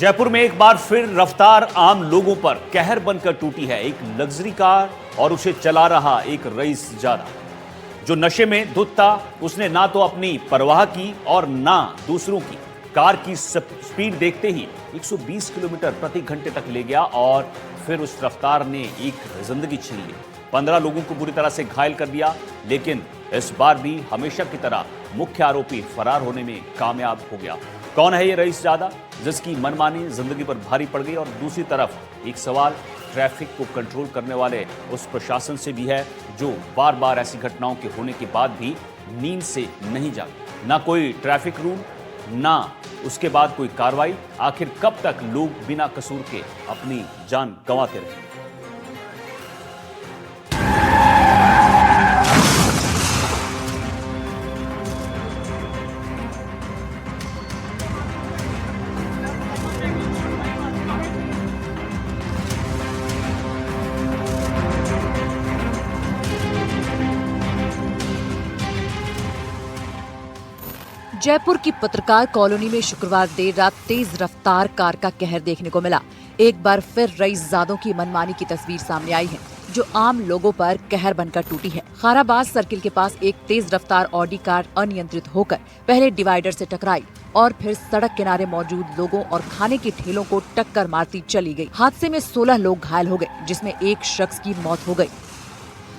जयपुर में एक बार फिर रफ्तार आम लोगों पर कहर बनकर टूटी है। एक लग्जरी कार और उसे चला रहा एक रईस जादा जो नशे में धुत था। उसने ना तो अपनी परवाह की और ना दूसरों की। कार की स्पीड देखते ही 120 किलोमीटर प्रति घंटे तक ले गया और फिर उस रफ्तार ने एक जिंदगी छीन ली। 15 लोगों को बुरी तरह से घायल कर दिया, लेकिन इस बार भी हमेशा की तरह मुख्य आरोपी फरार होने में कामयाब हो गया। कौन है ये रईस जादा जिसकी मनमानी जिंदगी पर भारी पड़ गई? और दूसरी तरफ एक सवाल ट्रैफिक को कंट्रोल करने वाले उस प्रशासन से भी है जो बार बार ऐसी घटनाओं के होने के बाद भी नींद से नहीं जागे। ना कोई ट्रैफिक रूल, ना उसके बाद कोई कार्रवाई। आखिर कब तक लोग बिना कसूर के अपनी जान गंवाते रहेंगे? जयपुर की पत्रकार कॉलोनी में शुक्रवार देर रात तेज रफ्तार कार का कहर देखने को मिला। एक बार फिर रईस जादों की मनमानी की तस्वीर सामने आई है जो आम लोगों पर कहर बनकर टूटी है। खाराबाद सर्किल के पास एक तेज रफ्तार ऑडी कार अनियंत्रित होकर पहले डिवाइडर से टकराई और फिर सड़क किनारे मौजूद लोगों और खाने के ठेलों को टक्कर मारती चली गई। हादसे में 16 लोग घायल हो गए, जिसमें एक शख्स की मौत हो गई।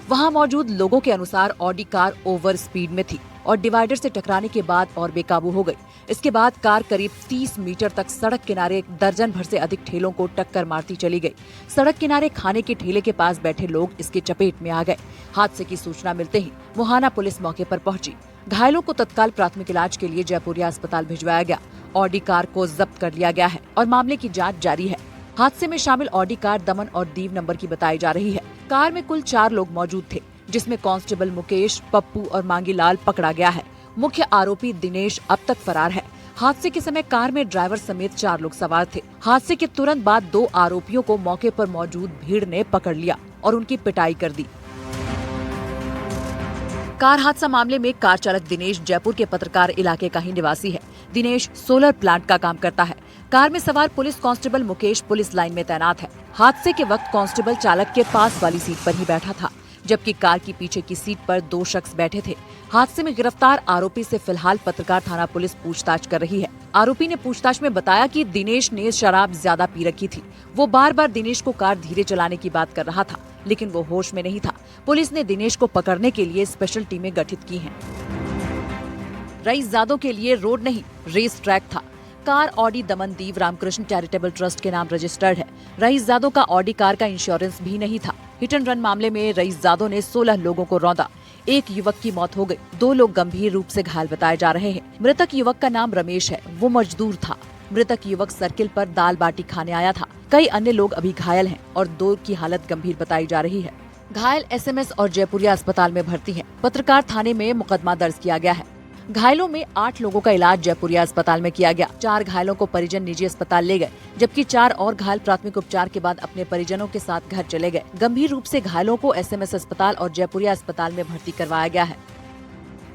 वहां मौजूद लोगों के अनुसार ऑडी कार ओवर स्पीड में थी और डिवाइडर से टकराने के बाद और बेकाबू हो गई। इसके बाद कार करीब 30 मीटर तक सड़क किनारे दर्जन भर से अधिक ठेलों को टक्कर मारती चली गई। सड़क किनारे खाने के ठेले के पास बैठे लोग इसके चपेट में आ गए। हादसे की सूचना मिलते ही मुहाना पुलिस मौके पर पहुंची। घायलों को तत्काल प्राथमिक इलाज के लिए जयपुरिया अस्पताल भिजवाया गया। ऑडी कार को जब्त कर लिया गया है और मामले की जाँच जारी है। हादसे में शामिल ऑडी कार दमन और दीव नंबर की बताई जा रही है। कार में कुल 4 लोग मौजूद थे, जिसमें कांस्टेबल मुकेश, पप्पू और मांगीलाल पकड़ा गया है। मुख्य आरोपी दिनेश अब तक फरार है। हादसे के समय कार में ड्राइवर समेत 4 लोग सवार थे। हादसे के तुरंत बाद 2 आरोपियों को मौके पर मौजूद भीड़ ने पकड़ लिया और उनकी पिटाई कर दी। कार हादसा मामले में कार चालक दिनेश जयपुर के पत्रकार इलाके का ही निवासी है। दिनेश सोलर प्लांट का काम करता है। कार में सवार police constable Mukesh police line में तैनात है। हादसे के वक्त कांस्टेबल चालक के पास वाली सीट पर ही बैठा था, जबकि कार की पीछे की सीट पर 2 शख्स बैठे थे। हादसे में गिरफ्तार आरोपी से फिलहाल पत्रकार थाना पुलिस पूछताछ कर रही है। आरोपी ने पूछताछ में बताया कि दिनेश ने शराब ज्यादा पी रखी थी। वो बार बार दिनेश को कार धीरे चलाने की बात कर रहा था, लेकिन वो होश में नहीं था। पुलिस ने दिनेश को पकड़ने के लिए स्पेशल टीमें गठित की हैं। रईस जादों के लिए रोड नहीं, रेस ट्रैक था। Car Audi Daman Diu Ramakrishna charitable trust के नाम रजिस्टर्ड है। रईस जादों का ऑडी कार का इंश्योरेंस भी नहीं था। हिट एंड रन मामले में रईस जादों ने 16 लोगों को रौंदा। एक युवक की मौत हो गई, 2 लोग गंभीर रूप से घायल बताए जा रहे हैं। मृतक युवक का नाम रमेश है, वो मजदूर था। मृतक युवक सर्किल पर दाल बाटी खाने आया था। कई अन्य लोग अभी घायल हैं और 2 की हालत गंभीर बताई जा रही है। घायल एसएमएस और जयपुरिया अस्पताल में भर्ती है। पत्रकार थाने में मुकदमा दर्ज किया गया है। घायलों में 8 लोगों का इलाज जयपुरिया अस्पताल में किया गया। 4 घायलों को परिजन निजी अस्पताल ले गए, जबकि 4 और घायल प्राथमिक उपचार के बाद अपने परिजनों के साथ घर चले गए। गंभीर रूप से घायलों को एसएमएस अस्पताल और जयपुरिया अस्पताल में भर्ती करवाया गया है।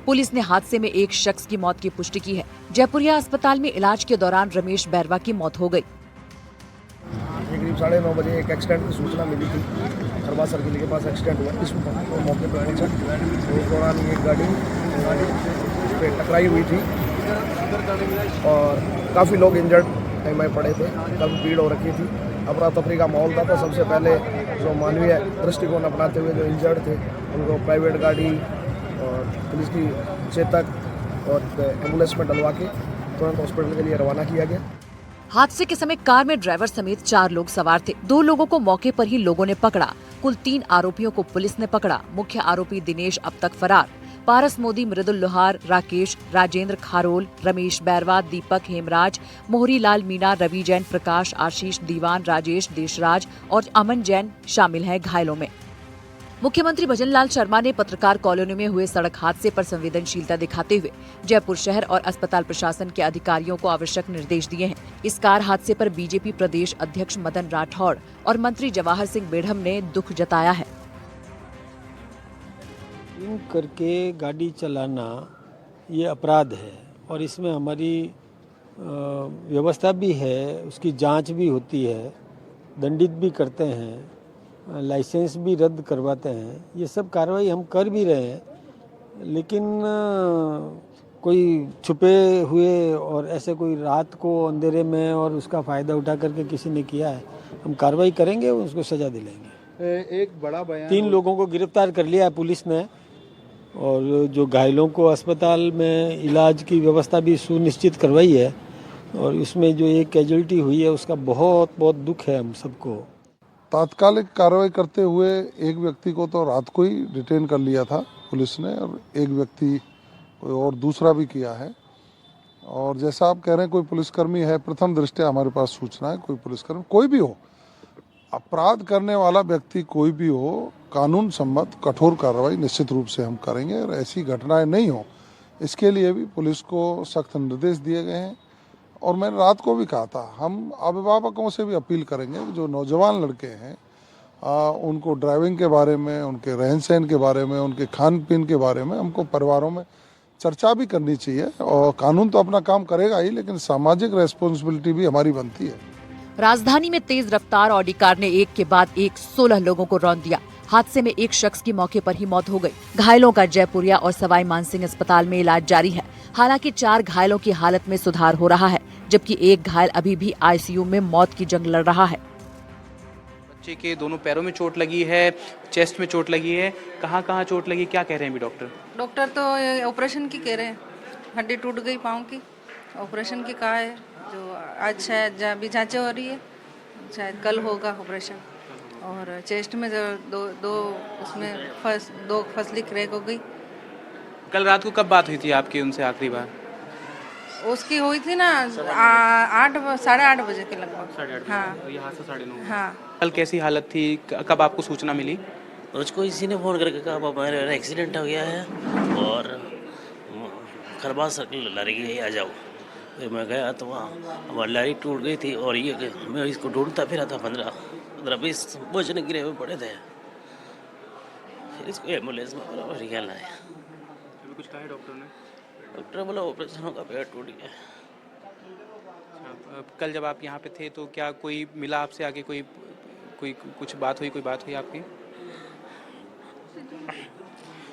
पुलिस ने हादसे में एक शख्स की मौत की पुष्टि की है। जयपुरिया अस्पताल में इलाज के दौरान रमेश बैरवा की मौत हो गयी। करीब 9:30 बजे एक एक्सीडेंट की सूचना मिली थी। खरबा सर्किल के पास एक्सीडेंट हुआ। इस मौके पर पहुंचा तो उस दौरान ये गाड़ी पे टकराई हुई थी और काफ़ी लोग इंजर्ड में पड़े थे। काफ़ी भीड़ हो रखी थी, अफरा तफरी का माहौल था। तो सबसे पहले जो मानवीय दृष्टिकोण अपनाते हुए जो इंजर्ड थे उनको प्राइवेट गाड़ी और पुलिस की चेतक और एम्बुलेंस में डलवा के तुरंत हॉस्पिटल के लिए रवाना किया गया। हादसे के समय कार में ड्राइवर समेत 4 लोग सवार थे। 2 लोगों को मौके पर ही लोगों ने पकड़ा। कुल 3 आरोपियों को पुलिस ने पकड़ा। मुख्य आरोपी दिनेश अब तक फरार। पारस मोदी, मृदुल लोहार, राकेश, राजेंद्र खारोल, रमेश बैरवा, दीपक हेमराज, मोहरी लाल मीणा, रवि जैन, प्रकाश, आशीष, दीवान, राजेश, देशराज और अमन जैन शामिल हैं घायलों में। मुख्यमंत्री भजनलाल शर्मा ने पत्रकार कॉलोनी में हुए सड़क हादसे पर संवेदनशीलता दिखाते हुए जयपुर शहर और अस्पताल प्रशासन के अधिकारियों को आवश्यक निर्देश दिए हैं। इस कार हादसे पर बीजेपी प्रदेश अध्यक्ष मदन राठौड़ और मंत्री जवाहर सिंह बेढ़म ने दुख जताया है। करके गाड़ी चलाना ये अपराध है और इसमें हमारी व्यवस्था भी है, उसकी जांच भी होती है, दंडित भी करते हैं, लाइसेंस भी रद्द करवाते हैं। ये सब कार्रवाई हम कर भी रहे हैं, लेकिन कोई छुपे हुए और ऐसे कोई रात को अंधेरे में और उसका फ़ायदा उठा करके किसी ने किया है, हम कार्रवाई करेंगे, उसको सज़ा दिलाएंगे। एक बड़ा बयान 3 लोगों को गिरफ्तार कर लिया है पुलिस ने, और जो घायलों को अस्पताल में इलाज की व्यवस्था भी सुनिश्चित करवाई है, और इसमें जो एक कैजुअल्टी हुई है उसका बहुत बहुत दुख है हम सबको। तात्कालिक कार्रवाई करते हुए एक व्यक्ति को तो रात को ही डिटेन कर लिया था पुलिस ने, और एक व्यक्ति कोई और दूसरा भी किया है। और जैसा आप कह रहे हैं, कोई पुलिसकर्मी है, प्रथम दृष्टया हमारे पास सूचना है, कोई पुलिसकर्मी कोई भी हो, अपराध करने वाला व्यक्ति कोई भी हो, कानून सम्मत कठोर कार्रवाई निश्चित रूप से हम करेंगे, और ऐसी घटनाएं नहीं हो इसके लिए भी पुलिस को सख्त निर्देश दिए गए हैं। और मैंने रात को भी कहा था, हम अभिभावकों से भी अपील करेंगे, जो नौजवान लड़के हैं उनको ड्राइविंग के बारे में, उनके रहन सहन के बारे में, उनके खान पीन के बारे में हमको परिवारों में चर्चा भी करनी चाहिए। और कानून तो अपना काम करेगा ही, लेकिन सामाजिक रेस्पॉन्सिबिलिटी भी हमारी बनती है। राजधानी में तेज रफ्तार ऑडी कार ने एक के बाद एक 16 लोगों को रौंद दिया। हादसे में एक शख्स की मौके पर ही मौत हो गई। घायलों का जयपुरिया और सवाई मानसिंह अस्पताल में इलाज जारी है। हालांकि 4 घायलों की हालत में सुधार हो रहा है, जबकि एक घायल अभी भी आईसीयू में मौत की जंग लड़ रहा है। बच्चे के दोनों पैरों में चोट लगी है, चेस्ट में चोट लगी है। कहाँ कहाँ चोट लगी, क्या कह रहे हैं अभी डॉक्टर? डॉक्टर तो ऑपरेशन की कह रहे हैं, हड्डी टूट गई पाँव की, ऑपरेशन की कहा है। जो आज शायद अभी जांचें हो रही है, शायद कल होगा ऑपरेशन। और चेस्ट में जो दो उसमें दो फसली क्रैक हो गई। कल रात को कब बात हुई थी आपकी उनसे आखिरी बार? उसकी हुई थी ना 8:30 बजे के लगभग। हाँ, यहाँ से 9:30। हाँ। कल कैसी हालत थी, कब आपको सूचना मिली? मुझको इसी ने फ़ोन करके कहा पापा मेरा एक्सीडेंट हो गया है और खरबास सर्कल लड़ी गई, आ जाओ। फिर मैं गया तो वहाँ हमारी लड़ी टूट गई थी, और ये मैं इसको ढूंढता फिरा था। 15-20 बचने गिरे हुए पड़े थे। फिर इसको एम्बुलेंस में बराबर निकाल लाया। अभी कुछ कहा है डॉक्टर ने? डॉक्टर बोला ऑपरेशन होगा, पेट टूट गया। कल जब आप यहाँ पे थे तो क्या कोई मिला आपसे आगे, कोई कुछ बात हुई, कोई बात हुई आपकी?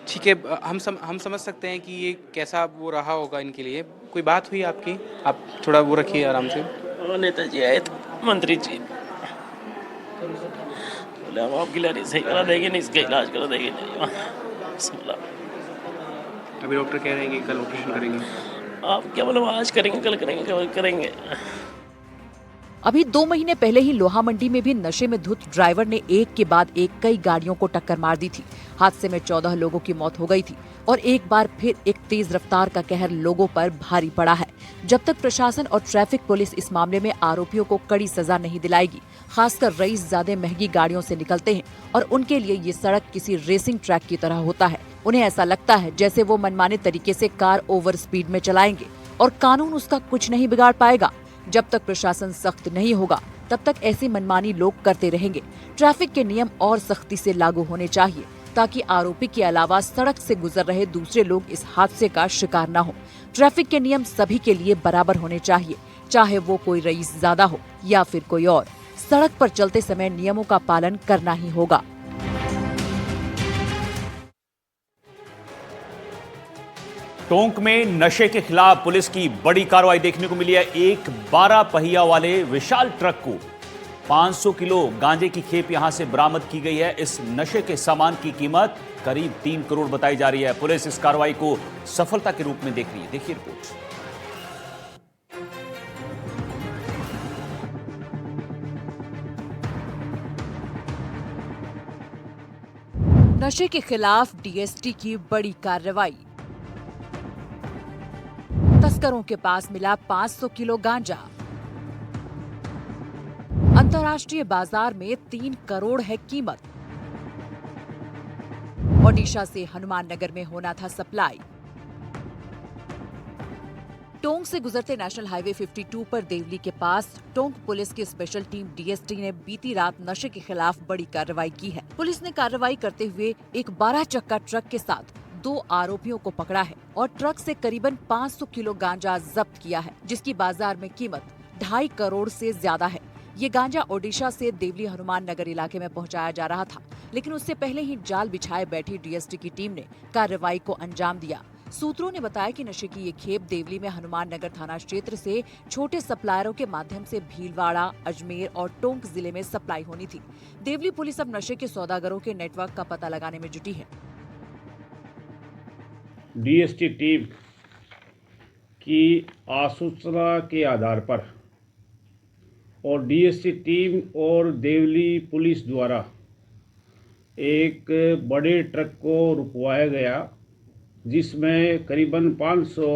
ठीक है, हम समझ सकते हैं कि ये कैसा वो रहा होगा इनके लिए। कोई बात हुई आपकी? आप थोड़ा वो रखिए आराम से। नेताजी आए थे, मंत्री जी बोले हम आपकी लड़ी सही करा देंगे, नहीं इसका इलाज करा देंगे। अभी डॉक्टर कह रहे हैं कि कल ऑपरेशन करेंगे। आप क्या बोलो, आज करेंगे, कल करेंगे, कल करेंगे। अभी 2 महीने पहले ही लोहा मंडी में भी नशे में धुत ड्राइवर ने एक के बाद एक कई गाड़ियों को टक्कर मार दी थी। हादसे में 14 लोगों की मौत हो गई थी, और एक बार फिर एक तेज रफ्तार का कहर लोगों पर भारी पड़ा है। जब तक प्रशासन और ट्रैफिक पुलिस इस मामले में आरोपियों को कड़ी सजा नहीं दिलाएगी, खासकर रईस ज्यादा महंगी गाड़ियों से निकलते हैं और उनके लिए ये सड़क किसी रेसिंग ट्रैक की तरह होता है। उन्हें ऐसा लगता है जैसे वो मनमाने तरीके से कार ओवर स्पीड में चलाएंगे और कानून उसका कुछ नहीं बिगाड़ पाएगा। जब तक प्रशासन सख्त नहीं होगा, तब तक ऐसी मनमानी लोग करते रहेंगे। ट्रैफिक के नियम और सख्ती से लागू होने चाहिए, ताकि आरोपी के अलावा सड़क से गुजर रहे दूसरे लोग इस हादसे का शिकार न हो। ट्रैफिक के नियम सभी के लिए बराबर होने चाहिए, चाहे वो कोई रईस ज्यादा हो या फिर कोई और। सड़क पर चलते समय नियमों का पालन करना ही होगा। टोंक में नशे के खिलाफ पुलिस की बड़ी कार्रवाई देखने को मिली है। एक 12 पहिया वाले विशाल ट्रक को 500 किलो गांजे की खेप यहां से बरामद की गई है। इस नशे के सामान की कीमत करीब 3 करोड़ बताई जा रही है। पुलिस इस कार्रवाई को सफलता के रूप में देख रही है। देखिए रिपोर्ट। नशे के खिलाफ डीएसटी की बड़ी कार्रवाई। तस्करों के पास मिला 500 किलो गांजा। अंतर्राष्ट्रीय बाजार में 3 करोड़ है कीमत। ओडिशा से हनुमान नगर में होना था सप्लाई। टोंक से गुजरते नेशनल हाईवे 52 पर देवली के पास टोंक पुलिस की स्पेशल टीम डीएसटी ने बीती रात नशे के खिलाफ बड़ी कार्रवाई की है। पुलिस ने कार्रवाई करते हुए एक 12 चक्का ट्रक के साथ 2 आरोपियों को पकड़ा है और ट्रक से करीबन 500 किलो गांजा जब्त किया है, जिसकी बाजार में कीमत 2.5 करोड़ से ज्यादा है। ये गांजा ओडिशा से देवली हनुमान नगर इलाके में पहुंचाया जा रहा था, लेकिन उससे पहले ही जाल बिछाए बैठी डीएसटी की टीम ने कार्रवाई को अंजाम दिया। सूत्रों ने बताया कि नशे की ये खेप देवली में हनुमान नगर थाना क्षेत्र से छोटे सप्लायरों के माध्यम से भीलवाड़ा, अजमेर और टोंक जिले में सप्लाई होनी थी। देवली पुलिस अब नशे के सौदागरों के नेटवर्क का पता लगाने में जुटी है। डीएसटी टीम की आसूचना के आधार पर और डीएसटी टीम और देवली पुलिस द्वारा एक बड़े ट्रक को रुकवाया गया, जिसमें करीबन 500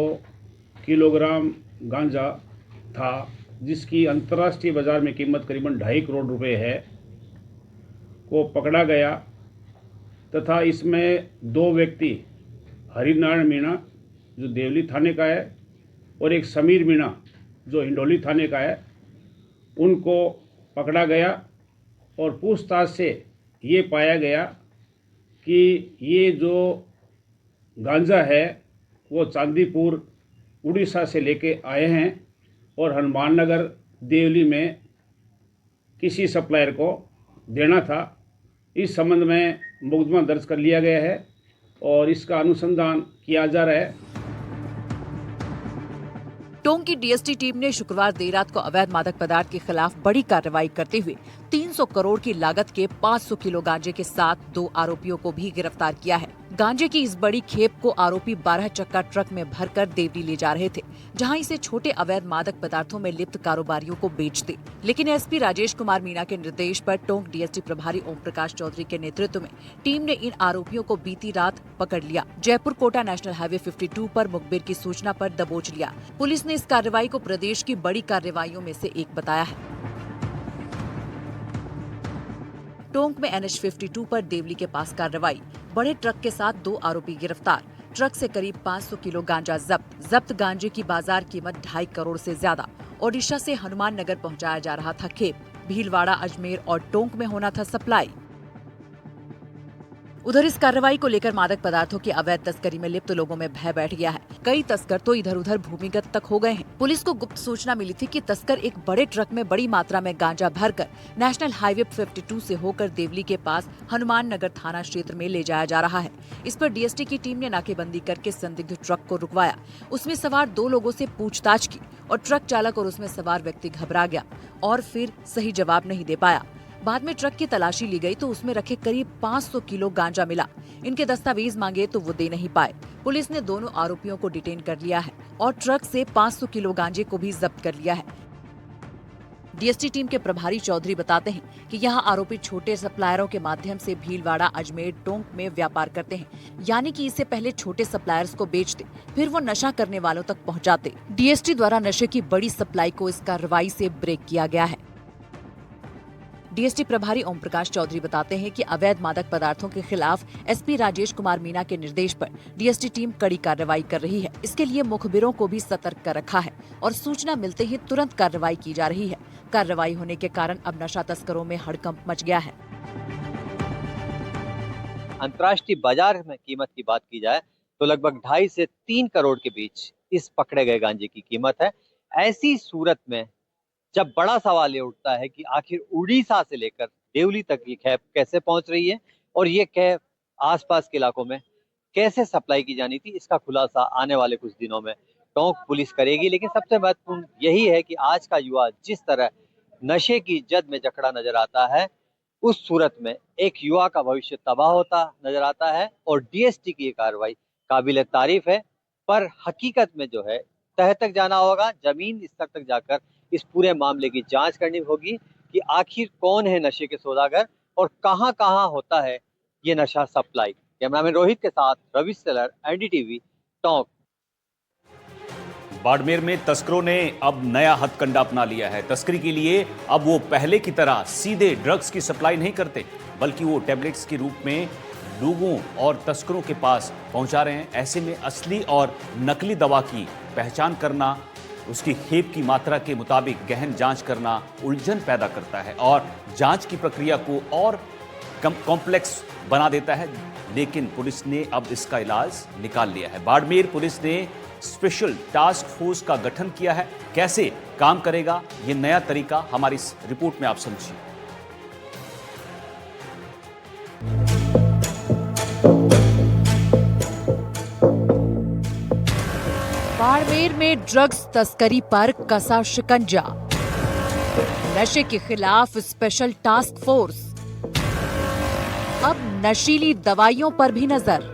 किलोग्राम गांजा था, जिसकी अंतर्राष्ट्रीय बाजार में कीमत करीबन 2.5 करोड़ रुपए है, को पकड़ा गया तथा इसमें 2 व्यक्ति हरिनारायण मीणा जो देवली थाने का है और एक समीर मीणा जो हिंडोली थाने का है, उनको पकड़ा गया और पूछताछ से ये पाया गया कि ये जो गांजा है वो चांदीपुर उड़ीसा से लेके आए हैं और हनुमान नगर देवली में किसी सप्लायर को देना था। इस संबंध में मुकदमा दर्ज कर लिया गया है और इसका अनुसंधान किया जा रहा है। टोंक की डीएसटी टीम ने शुक्रवार देर रात को अवैध मादक पदार्थ के खिलाफ बड़ी कार्रवाई करते हुए 300 करोड़ की लागत के 500 किलो गांजे के साथ 2 आरोपियों को भी गिरफ्तार किया है। गांजे की इस बड़ी खेप को आरोपी 12 चक्का ट्रक में भरकर देवली ले जा रहे थे, जहां इसे छोटे अवैध मादक पदार्थों में लिप्त कारोबारियों को बेचते। लेकिन एसपी राजेश कुमार मीणा के निर्देश पर टोंक डीएसटी प्रभारी ओम प्रकाश चौधरी के नेतृत्व में टीम ने इन आरोपियों को बीती रात पकड़ लिया। जयपुर कोटा नेशनल हाईवे 52 पर मुखबिर की सूचना पर दबोच लिया। पुलिस ने इस कार्रवाई को प्रदेश की बड़ी कार्रवाइयों में से एक बताया है। टोंक में NH 52 पर देवली के पास कार्रवाई, बड़े ट्रक के साथ 2 आरोपी गिरफ्तार, ट्रक से करीब 500 किलो गांजा जब्त गांजे की बाजार कीमत 2.5 करोड़ से ज्यादा। ओडिशा से हनुमान नगर पहुंचाया जा रहा था खेप, भीलवाड़ा, अजमेर और टोंक में होना था सप्लाई। उधर इस कार्रवाई को लेकर मादक पदार्थों की अवैध तस्करी में लिप्त लोगों में भय बैठ गया है। कई तस्कर तो इधर उधर भूमिगत तक हो गए हैं। पुलिस को गुप्त सूचना मिली थी कि तस्कर एक बड़े ट्रक में बड़ी मात्रा में गांजा भरकर नेशनल हाईवे 52 से होकर देवली के पास हनुमान नगर थाना क्षेत्र में ले जाया जा रहा है। इस पर डीएसटी की टीम ने नाकेबंदी करके संदिग्ध ट्रक को रुकवाया, उसमें सवार 2 लोगों से पूछताछ की और ट्रक चालक और उसमें सवार व्यक्ति घबरा गया और फिर सही जवाब नहीं दे पाया। बाद में ट्रक की तलाशी ली गई तो उसमें रखे करीब 500 किलो गांजा मिला। इनके दस्तावेज मांगे तो वो दे नहीं पाए। पुलिस ने दोनों आरोपियों को डिटेन कर लिया है और ट्रक से 500 किलो गांजे को भी जब्त कर लिया है। डीएसटी टीम के प्रभारी चौधरी बताते हैं कि यहाँ आरोपी छोटे सप्लायरों के माध्यम से भीलवाड़ा, अजमेर, टोंक में व्यापार करते हैं, यानी कि इससे पहले छोटे सप्लायर्स को बेचते, फिर वो नशा करने वालों तक पहुँचाते। डीएसटी द्वारा नशे की बड़ी सप्लाई को इस कार्रवाई से ब्रेक किया गया है। डीएसटी प्रभारी ओम प्रकाश चौधरी बताते हैं कि अवैध मादक पदार्थों के खिलाफ एसपी राजेश कुमार मीणा के निर्देश पर डीएसटी टीम कड़ी कार्रवाई कर रही है। इसके लिए मुखबिरों को भी सतर्क कर रखा है और सूचना मिलते ही तुरंत कार्रवाई की जा रही है। कार्रवाई होने के कारण अब नशा तस्करों में हड़कंप मच गया है। अंतर्राष्ट्रीय बाजार में कीमत की बात की जाए तो लगभग 2.5 से 3 करोड़ के बीच इस पकड़े गए गांजे की कीमत है। ऐसी सूरत में जब बड़ा सवाल ये उठता है कि आखिर उड़ीसा से लेकर देवली तक ये कैब कैसे पहुंच रही है और ये कैब आसपास के इलाकों में कैसे सप्लाई की जानी थी, इसका खुलासा आने वाले कुछ दिनों में टोंक पुलिस करेगी। लेकिन सबसे महत्वपूर्ण यही है कि आज का युवा जिस तरह नशे की जद में जकड़ा नजर आता है, उस सूरत में एक युवा का भविष्य तबाह होता नजर आता है और डीएसटी की ये कार्रवाई काबिल तारीफ है। पर हकीकत में जो है तह तक जाना होगा, जमीन स्तर तक जाकर इस पूरे मामले की जांच करनी होगी कि आखिर कौन है नशे के सौदागर और कहां कहां होता है ये नशा सप्लाई। कैमरामैन रोहित के साथ रवि सेलर, एनडीटीवी, टोंक। बाड़मेर में तस्करों ने अब नया हथकंडा अपना लिया है। तस्करी के लिए अब वो पहले की तरह सीधे ड्रग्स की सप्लाई नहीं करते, बल्कि वो टैबलेट्स के रूप में लोगों और तस्करों के पास पहुंचा रहे हैं। ऐसे में असली और नकली दवा की पहचान करना, उसकी खेप की मात्रा के मुताबिक गहन जांच करना उलझन पैदा करता है और जांच की प्रक्रिया को और कॉम्प्लेक्स बना देता है, लेकिन पुलिस ने अब इसका इलाज निकाल लिया है। बाड़मेर पुलिस ने स्पेशल टास्क फोर्स का गठन किया है। कैसे काम करेगा ये नया तरीका, हमारी इस रिपोर्ट में आप समझिए। बाड़मेर में ड्रग्स तस्करी पर कसा शिकंजा, नशे के खिलाफ स्पेशल टास्क फोर्स, अब नशीली दवाइयों पर भी नजर।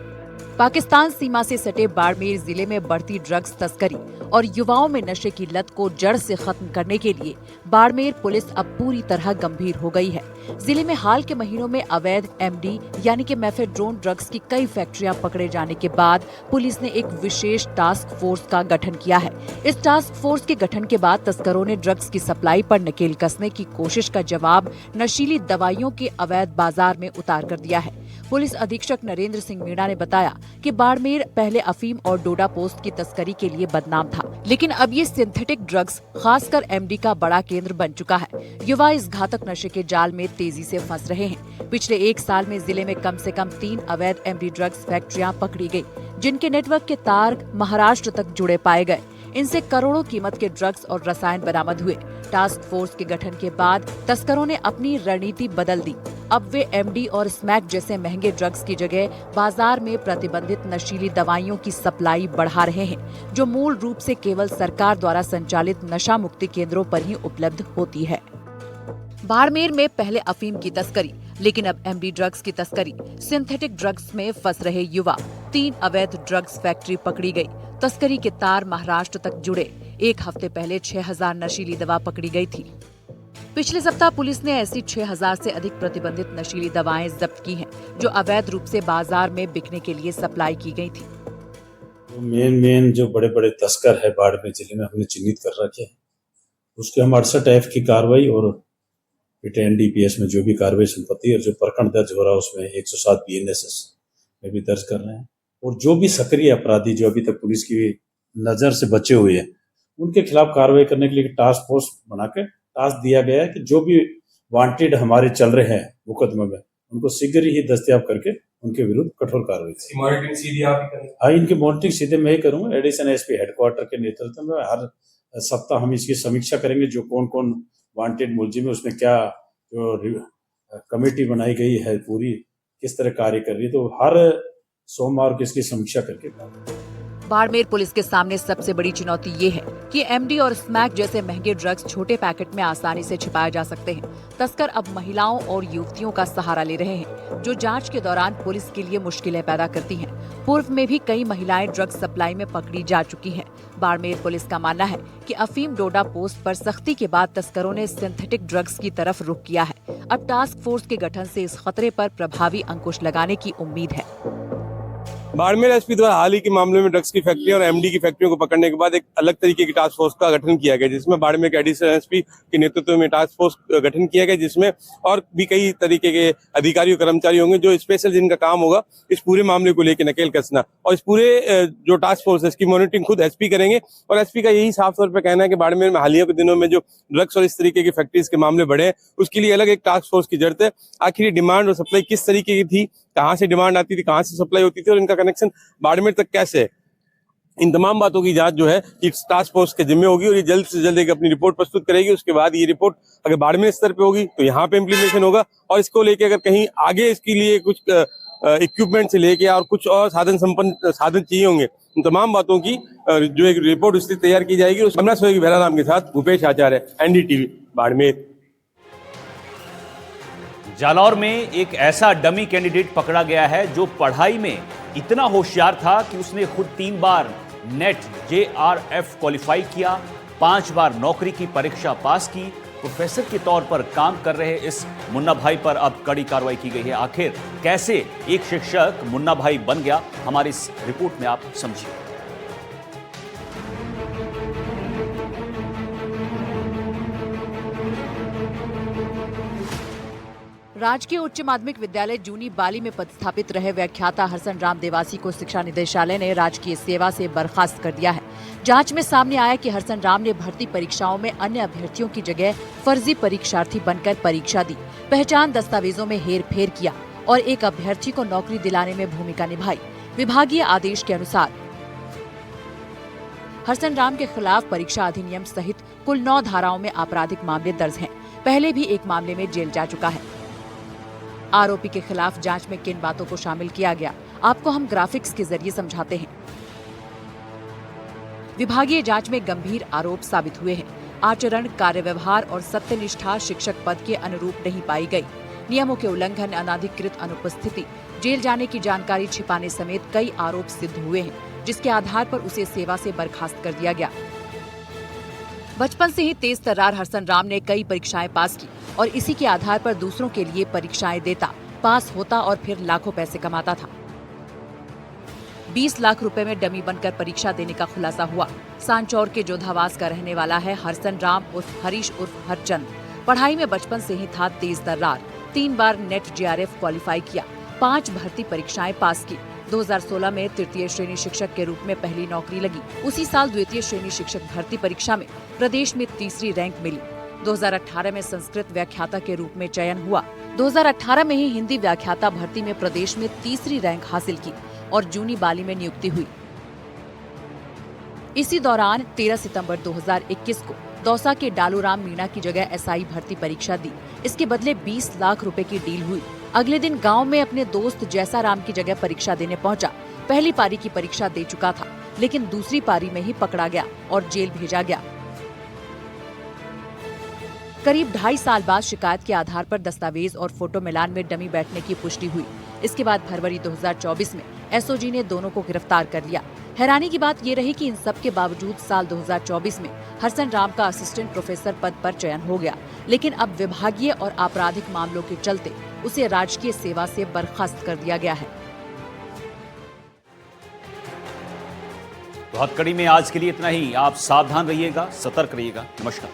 पाकिस्तान सीमा से सटे बाड़मेर जिले में बढ़ती ड्रग्स तस्करी और युवाओं में नशे की लत को जड़ से खत्म करने के लिए बाड़मेर पुलिस अब पूरी तरह गंभीर हो गई है। जिले में हाल के महीनों में अवैध एमडी यानी कि मेफेड्रोन ड्रग्स की कई फैक्ट्रियां पकड़े जाने के बाद पुलिस ने एक विशेष टास्क फोर्स का गठन किया है। इस टास्क फोर्स के गठन के बाद तस्करों ने ड्रग्स की सप्लाई पर नकेल कसने की कोशिश का जवाब नशीली दवाइयों के अवैध बाजार में उतार कर दिया है। पुलिस अधीक्षक नरेंद्र सिंह मीणा ने बताया कि बाड़मेर पहले अफीम और डोडा पोस्ट की तस्करी के लिए बदनाम था, लेकिन अब ये सिंथेटिक ड्रग्स खासकर एमडी का बड़ा केंद्र बन चुका है। युवा इस घातक नशे के जाल में तेजी से फंस रहे हैं। पिछले 1 साल में जिले में कम से कम 3 अवैध एमडी ड्रग्स फैक्ट्रियां पकड़ी गई, जिनके नेटवर्क के तार महाराष्ट्र तक जुड़े पाए गए। इनसे करोड़ों कीमत के ड्रग्स और रसायन बरामद हुए। टास्क फोर्स के गठन के बाद तस्करों ने अपनी रणनीति बदल दी। अब वे एमडी और स्मैक जैसे महंगे ड्रग्स की जगह बाजार में प्रतिबंधित नशीली दवाइयों की सप्लाई बढ़ा रहे हैं, जो मूल रूप से केवल सरकार द्वारा संचालित नशा मुक्ति केंद्रों पर ही उपलब्ध होती है। बाड़मेर में पहले अफीम की तस्करी, लेकिन अब एमडी ड्रग्स की तस्करी। सिंथेटिक ड्रग्स में फंस रहे युवा, 3 अवैध ड्रग्स फैक्ट्री पकड़ी गई। तस्करी के तार महाराष्ट्र तक जुड़े। 1 हफ्ते पहले 6000 नशीली दवा पकड़ी गई थी। पिछले सप्ताह पुलिस ने ऐसी 6000 से अधिक प्रतिबंधित नशीली दवाएं जब्त की हैं, जो अवैध रूप से बाजार में बिकने के लिए सप्लाई की गई थी। मेन जो बड़े बड़े तस्कर है बाड़मेर जिले में हमने चिन्हित कर रखे हैं, उसके हम 68F की कार्रवाई और NDPS में जो भी कार्रवाई संपत्ति और जो प्रकरण दर्ज हो रहा है उसमें 107 BNSS में भी दर्ज कर रहे हैं। और जो भी सक्रिय अपराधी जो अभी तक पुलिस की नजर से बचे हुए हैं, उनके खिलाफ कार्रवाई करने के लिए टास्क फोर्स बनाकर टास्क दिया गया है कि जो भी वांटेड हमारे चल रहे हैं मुकदमे में, उनको शीघ्र ही दस्तयाब करके उनके विरुद्ध कठोर कार्रवाई। मॉनिटरिंग सीधे आप ही करेंगे? हाँ, इनकी मॉनिटरिंग सीधे मैं ही करूंगा। एडिशनल SP हेडक्वार्टर के नेतृत्व में हर सप्ताह हम इसकी समीक्षा करेंगे। जो कौन कौन वांटेड मुलजिम है, उसमें क्या जो कमेटी बनाई गई है पूरी किस तरह कार्य कर रही है, तो हर सोमवार को इसकी समीक्षा करके। बाड़मेर पुलिस के सामने सबसे बड़ी चुनौती ये है कि एमडी और स्मैक जैसे महंगे ड्रग्स छोटे पैकेट में आसानी से छिपाए जा सकते हैं। तस्कर अब महिलाओं और युवतियों का सहारा ले रहे हैं, जो जांच के दौरान पुलिस के लिए मुश्किलें पैदा करती हैं। पूर्व में भी कई महिलाएं ड्रग्स सप्लाई में पकड़ी जा चुकी हैं। बाड़मेर पुलिस का मानना है कि अफीम डोडा पोस्ट पर सख्ती के बाद तस्करों ने सिंथेटिक ड्रग्स की तरफ रुख किया है। अब टास्क फोर्स के गठन से इस खतरे पर प्रभावी अंकुश लगाने की उम्मीद है। बाड़मेर SP द्वारा हाल ही के मामले में ड्रग्स की फैक्ट्रियों और एमडी की फैक्ट्रियों को पकड़ने के बाद एक अलग तरीके की टास्क फोर्स का गठन किया गया, जिसमें बाड़मेर के एडिशनल SP के नेतृत्व में टास्क फोर्स गठन किया गया, जिसमें और भी कई तरीके के अधिकारी और कर्मचारी होंगे जो स्पेशल जिनका काम होगा इस पूरे मामले को लेकर नकेल कसना। और इस पूरे जो टास्क फोर्स है इसकी मॉनिटरिंग खुद SP करेंगे। और SP का यही साफ तौर पर कहना है कि बाड़मेर में हालिया के दिनों में जो ड्रग्स और इस तरीके की फैक्ट्रीज के मामले बढ़े हैं, उसके लिए अलग एक टास्क फोर्स की जरूरत है। आखिर डिमांड और सप्लाई किस तरीके की थी, कहाँ से डिमांड आती थी, कहाँ से सप्लाई होती थी और इनका कनेक्शन बाड़मेर तक कैसे है, इन तमाम बातों की जांच जो है इस टास्क फोर्स के जिम्मे होगी और ये जल्द से जल्द एक अपनी रिपोर्ट प्रस्तुत करेगी। उसके बाद ये रिपोर्ट अगर बाड़मेर स्तर पे होगी तो यहाँ पे इम्प्लीमेंटेशन होगा, और इसको लेके अगर कहीं आगे इसके लिए कुछ इक्विपमेंट से लेके और कुछ और साधन चाहिए होंगे, उन तमाम बातों की जो एक रिपोर्ट उससे तैयार की जाएगी। उस हमरा सोएगी भैरा नाम के साथ भूपेश आचार्य, NDTV बाड़मेर। जालौर में एक ऐसा डमी कैंडिडेट पकड़ा गया है जो पढ़ाई में इतना होशियार था कि उसने खुद 3 बार नेट JRF क्वालिफाई किया, 5 बार नौकरी की परीक्षा पास की। प्रोफेसर के तौर पर काम कर रहे इस मुन्ना भाई पर अब कड़ी कार्रवाई की गई है। आखिर कैसे एक शिक्षक मुन्ना भाई बन गया, हमारी इस रिपोर्ट में आप समझिए। राजकीय उच्च माध्यमिक विद्यालय जूनी बाली में पदस्थापित रहे व्याख्याता हरसन राम देवासी को शिक्षा निदेशालय ने राजकीय सेवा से बर्खास्त कर दिया है। जांच में सामने आया कि हरसन राम ने भर्ती परीक्षाओं में अन्य अभ्यर्थियों की जगह फर्जी परीक्षार्थी बनकर परीक्षा दी, पहचान दस्तावेजों में हेरफेर किया, और एक अभ्यर्थी को नौकरी दिलाने में भूमिका निभाई। विभागीय आदेश के अनुसार हरसन राम के खिलाफ परीक्षा अधिनियम सहित कुल 9 धाराओं में आपराधिक मामले दर्ज हैं। पहले भी एक मामले में जेल जा चुका है। आरोपी के खिलाफ जांच में किन बातों को शामिल किया गया, आपको हम ग्राफिक्स के जरिए समझाते हैं। विभागीय जांच में गंभीर आरोप साबित हुए हैं। आचरण, कार्य व्यवहार और सत्यनिष्ठा शिक्षक पद के अनुरूप नहीं पाई गई। नियमों के उल्लंघन, अनाधिकृत अनुपस्थिति, जेल जाने की जानकारी छिपाने समेत कई आरोप सिद्ध हुए हैं, जिसके आधार पर उसे सेवा से बर्खास्त कर दिया गया। बचपन से ही तेज तर्रार हरसन राम ने कई परीक्षाएं पास की और इसी के आधार पर दूसरों के लिए परीक्षाएं देता, पास होता और फिर लाखों पैसे कमाता था। 20 लाख रुपए में डमी बनकर परीक्षा देने का खुलासा हुआ। सांचौर के जोधावास का रहने वाला है हरसन राम उर्फ हरीश उर्फ हरचंद। पढ़ाई में बचपन से ही था तेज तर्रार। 3 बार नेट JRF क्वालिफाई किया, 5 भर्ती परीक्षाएं पास की। 2016 में तृतीय श्रेणी शिक्षक के रूप में पहली नौकरी लगी। उसी साल द्वितीय श्रेणी शिक्षक भर्ती परीक्षा में प्रदेश में तीसरी रैंक मिली। 2018 में संस्कृत व्याख्याता के रूप में चयन हुआ। 2018 में ही हिंदी व्याख्याता भर्ती में प्रदेश में तीसरी रैंक हासिल की और जूनी बाली में नियुक्ति हुई। इसी दौरान 13 सितंबर 2021 को दौसा के डालूराम मीणा की जगह SI भर्ती परीक्षा दी। इसके बदले 20 लाख रुपए की डील हुई। अगले दिन गांव में अपने दोस्त जैसा राम की जगह परीक्षा देने पहुंचा। पहली पारी की परीक्षा दे चुका था, लेकिन दूसरी पारी में ही पकड़ा गया और जेल भेजा गया। करीब 2.5 साल बाद शिकायत के आधार पर दस्तावेज और फोटो मिलान में डमी बैठने की पुष्टि हुई। इसके बाद फरवरी 2024 में SOG ने दोनों को गिरफ्तार कर लिया। हैरानी की बात ये रही कि इन सब के बावजूद साल 2024 में हरसन राम का असिस्टेंट प्रोफेसर पद पर चयन हो गया, लेकिन अब विभागीय और आपराधिक मामलों के चलते उसे राजकीय सेवा से बर्खास्त कर दिया गया है। तो हथकड़ी में आज के लिए इतना ही। आप सावधान रहिएगा, सतर्क रहिएगा। नमस्कार।